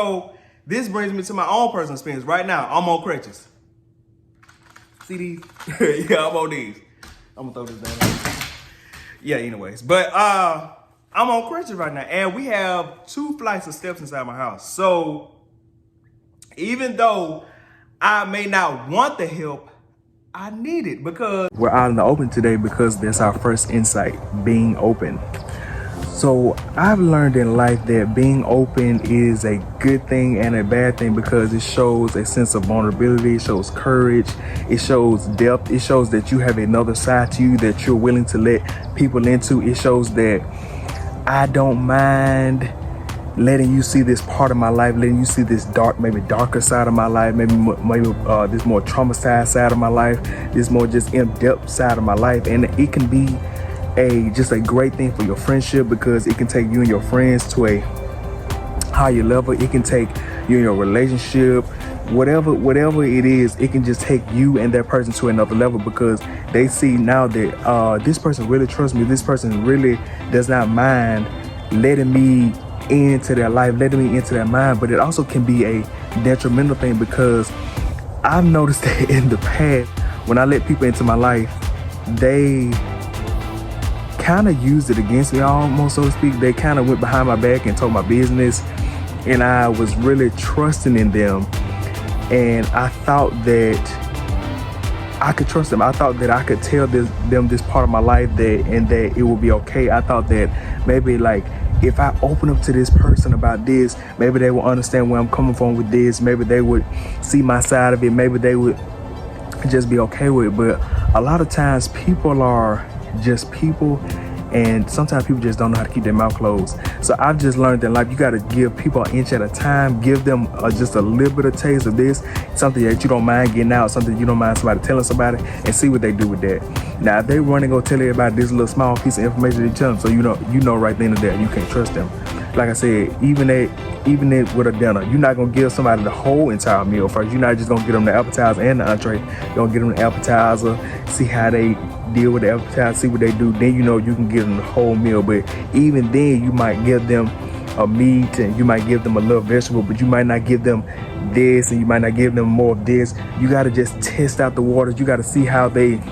So this brings me to my own personal experience. Right now, I'm on crutches. See these? Yeah, I'm on these. I'm gonna throw this down. Yeah, anyways. But I'm on crutches right now, and we have 2 flights of steps inside my house. So even though I may not want the help, I need it because we're out in the open today because that's our first insight, being open. So I've learned in life that being open is a good thing and a bad thing because it shows a sense of vulnerability, it shows courage, it shows depth, it shows that you have another side to you that you're willing to let people into. It shows that I don't mind letting you see this part of my life, letting you see this maybe darker side of my life, maybe this more traumatized side of my life, this more just in-depth side of my life. And it can be just a great thing for your friendship because it can take you and your friends to a higher level. It can take you and your relationship, whatever it is, it can just take you and that person to another level because they see now that this person really trusts me, this person really does not mind letting me into their life, letting me into their mind. But it also can be a detrimental thing because I've noticed that in the past, when I let people into my life, they kind of used it against me almost, so to speak. They kind of went behind my back and told my business, and I was really trusting in them, and I thought that I could trust them. I thought that I could tell them this part of my life and that it would be okay. I thought that maybe like if I open up to this person about this, maybe they will understand where I'm coming from with this. Maybe they would see my side of it. Maybe they would just be okay with it. But a lot of times people are just people, and sometimes people just don't know how to keep their mouth closed. So I've just learned that in life, you got to give people an inch at a time, give them just a little bit of taste of this, something that you don't mind getting out, something you don't mind somebody telling somebody, and see what they do with that. Now, if they run and go tell everybody this little small piece of information they tell them, so you know right then and there, you can't trust them. Like I said, even with a dinner, you're not gonna give somebody the whole entire meal first. You're not just gonna give them the appetizer and the entree. You're gonna give them the appetizer, see how they deal with the appetizer, see what they do. Then you can give them the whole meal. But even then, you might give them a meat and you might give them a little vegetable, but you might not give them this and you might not give them more of this. You gotta just test out the waters. You gotta see how they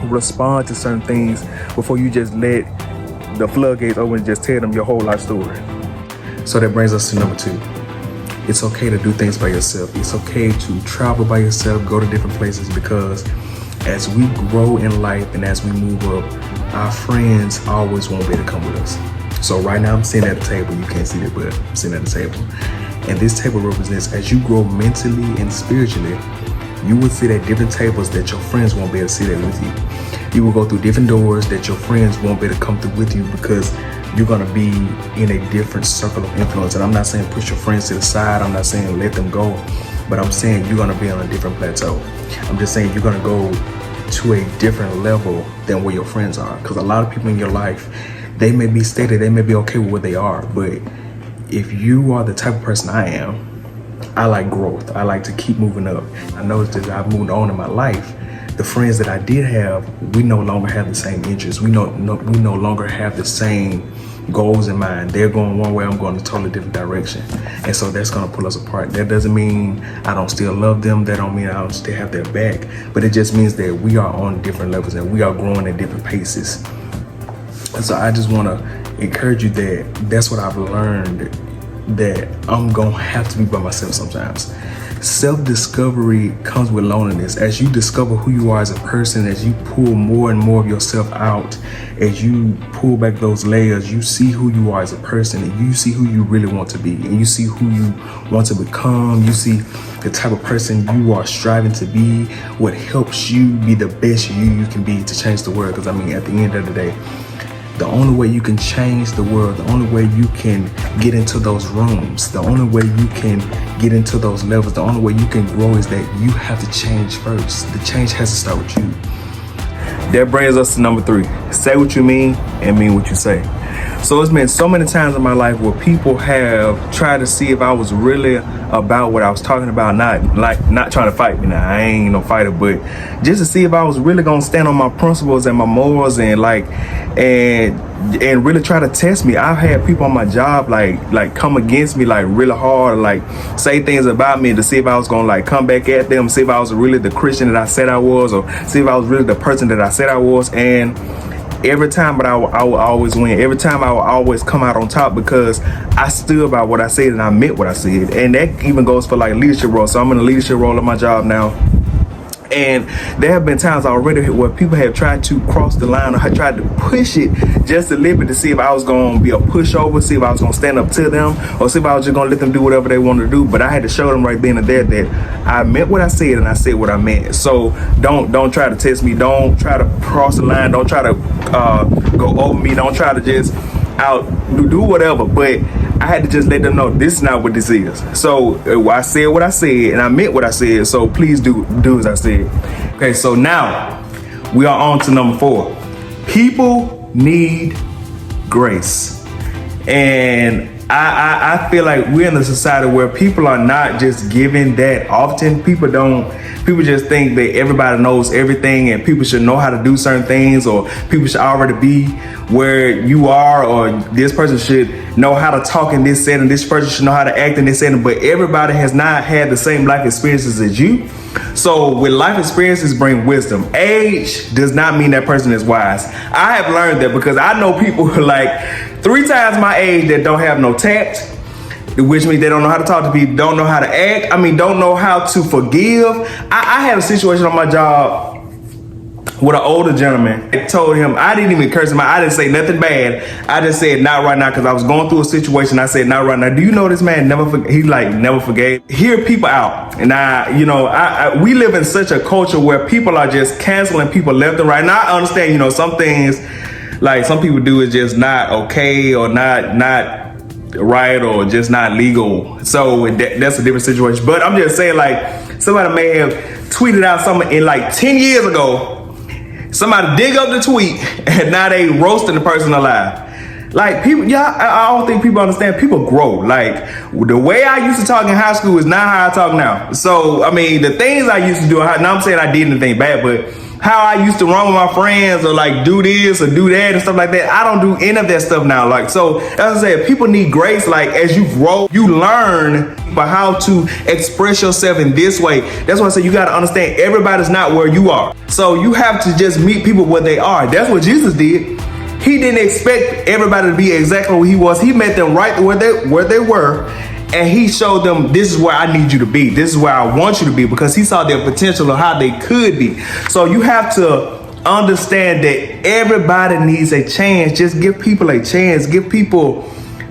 respond to certain things before you just let the floodgates open and just tell them your whole life story. So that brings us to number 2. It's okay to do things by yourself. It's okay to travel by yourself, go to different places, because as we grow in life and as we move up, our friends always won't be able to come with us. So right now I'm sitting at a table. You can't see it, but I'm sitting at a table. And this table represents as you grow mentally and spiritually, you will sit at different tables that your friends won't be able to sit at with you. You will go through different doors that your friends won't be able to come through with you because you're going to be in a different circle of influence. And I'm not saying push your friends to the side. I'm not saying let them go. But I'm saying you're going to be on a different plateau. I'm just saying you're going to go to a different level than where your friends are. Because a lot of people in your life, they may be steady. They may be okay with where they are. But if you are the type of person I am, I like growth. I like to keep moving up. I noticed that I've moved on in my life. The friends that I did have, we no longer have the same interests. We no longer have the same goals in mind. They're going one way, I'm going a totally different direction. And so that's going to pull us apart. That doesn't mean I don't still love them. That don't mean I don't still have their back. But it just means that we are on different levels and we are growing at different paces. And so I just want to encourage you that that's what I've learned, that I'm going to have to be by myself sometimes. Self-discovery comes with loneliness. As you discover who you are as a person, as you pull more and more of yourself out, as you pull back those layers, you see who you are as a person, and you see who you really want to be, and you see who you want to become. You see the type of person you are striving to be, what helps you be the best you can be to change the world. Because I mean, at the end of the day, the only way you can change the world, the only way you can get into those rooms, the only way you can get into those levels, the only way you can grow is that you have to change first. The change has to start with you. That brings us to number 3. Say what you mean and mean what you say. So it's been so many times in my life where people have tried to see if I was really about what I was talking about, not trying to fight me. Now I ain't no fighter, but just to see if I was really gonna stand on my principles and my morals and really try to test me. I've had people on my job like come against me like really hard, like say things about me to see if I was gonna like come back at them, see if I was really the Christian that I said I was, or see if I was really the person that I said I was. And every time, but I would always win. Every time I would always come out on top because I stood by what I said and I meant what I said. And that even goes for like leadership roles. So I'm in a leadership role at my job now. And there have been times already where people have tried to cross the line or have tried to push it just a little bit to see if I was going to be a pushover, see if I was going to stand up to them, or see if I was just going to let them do whatever they wanted to do. But I had to show them right then and there that I meant what I said and I said what I meant. So don't try to test me. Don't try to cross the line. Don't try to go over me. Don't try to just do whatever. But I had to just let them know this is not what this is. So I said what I said and I meant what I said. So please do as I said. Okay, so now we are on to number 4. People need grace. And I feel like we're in a society where people are not just given that often. People just think that everybody knows everything and people should know how to do certain things, or people should already be where you are, or this person should know how to talk in this setting, this person should know how to act in this setting. But everybody has not had the same life experiences as you. So with life experiences bring wisdom. Age does not mean that person is wise. I have learned that because I know people who are like 3 times my age that don't have no tact, which means they don't know how to talk to people, don't know how to act. Don't know how to forgive. I had a situation on my job with an older gentleman. I told him, I didn't even curse him out. I didn't say nothing bad. I just said, not right now, because I was going through a situation. I said, not right now. Do you know this man never forgave? Hear people out. And we live in such a culture where people are just canceling people left and right. Now I understand, some things like some people do is just not okay or not right or just not legal. So that's a different situation. But I'm just saying, like, somebody may have tweeted out something in like 10 years ago. Somebody dig up the tweet and now they roasting the person alive. Like people, I don't think people understand. People grow. Like the way I used to talk in high school is not how I talk now. So, the things I used to do, now I'm saying I did anything bad, but how I used to run with my friends or like do this or do that and stuff like that, I don't do any of that stuff now. Like, so as I said, people need grace. Like as you grow, you learn about how to express yourself in this way. That's why I say you got to understand everybody's not where you are. So you have to just meet people where they are. That's what Jesus did. He didn't expect everybody to be exactly where he was. He met them right where they were. And he showed them, this is where I need you to be. This is where I want you to be, because he saw their potential of how they could be. So you have to understand that everybody needs a chance. Just give people a chance. Give people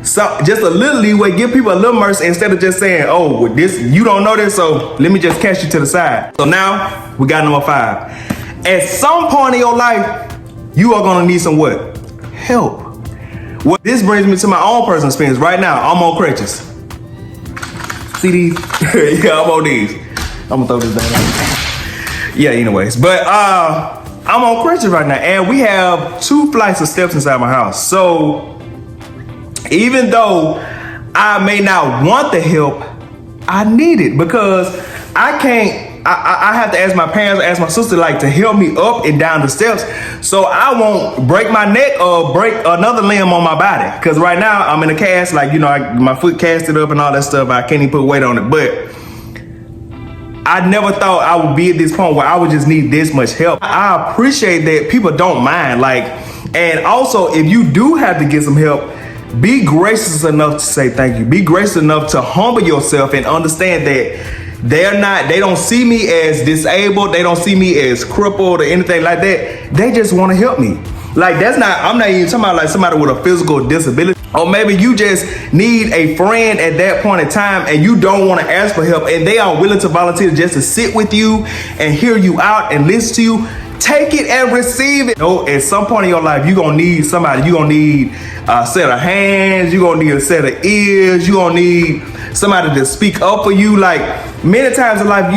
just a little leeway. Give people a little mercy instead of just saying, oh, with this, you don't know this, so let me just catch you to the side. So now we got number 5. At some point in your life, you are going to need some what? Help. Well, this brings me to my own personal experience. Right now, I'm on crutches. See these? Yeah, I'm on these. I'm gonna throw this down. Yeah, anyways. But I'm on crutches right now, and we have 2 flights of steps inside my house. So even though I may not want the help, I need it because I can't. I have to ask my parents, ask my sister, like, to help me up and down the steps so I won't break my neck or break another limb on my body. Because right now I'm in a cast, like, my foot casted up and all that stuff. I can't even put weight on it. But I never thought I would be at this point where I would just need this much help. I appreciate that people don't mind. Like, and also, if you do have to get some help, be gracious enough to say thank you. Be gracious enough to humble yourself and understand that they don't see me as disabled. They don't see me as crippled or anything like that. They just want to help me. Like, I'm not even talking about like somebody with a physical disability. Or maybe you just need a friend at that point in time and you don't want to ask for help and they are willing to volunteer just to sit with you and hear you out and listen to you. Take it and receive it. At some point in your life, you're going to need somebody. You're going to need a set of hands. You're going to need a set of ears. You're going to need somebody to speak up for you. Like, many times in life,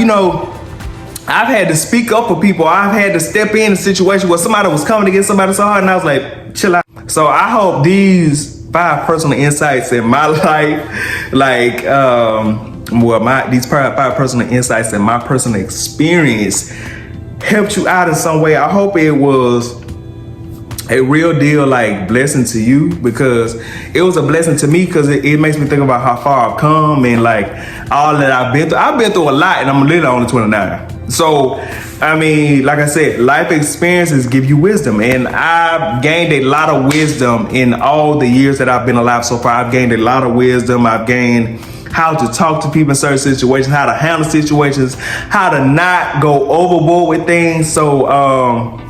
I've had to speak up for people. I've had to step in a situation where somebody was coming to get somebody so hard and I was like, chill out. So I hope these 5 personal insights in my life, these 5 personal insights in my personal experience helped you out in some way. I hope it was a real deal blessing to you, because it was a blessing to me, because it makes me think about how far I've come and all that I've been through. I've been through a lot, and I'm literally only 29. So I mean, like I said, life experiences give you wisdom, and I've gained a lot of wisdom in all the years that I've been alive so far. I've gained a lot of wisdom. I've gained how to talk to people in certain situations, how to handle situations, how to not go overboard with things. So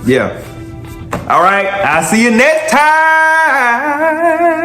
yeah. All right, I'll see you next time.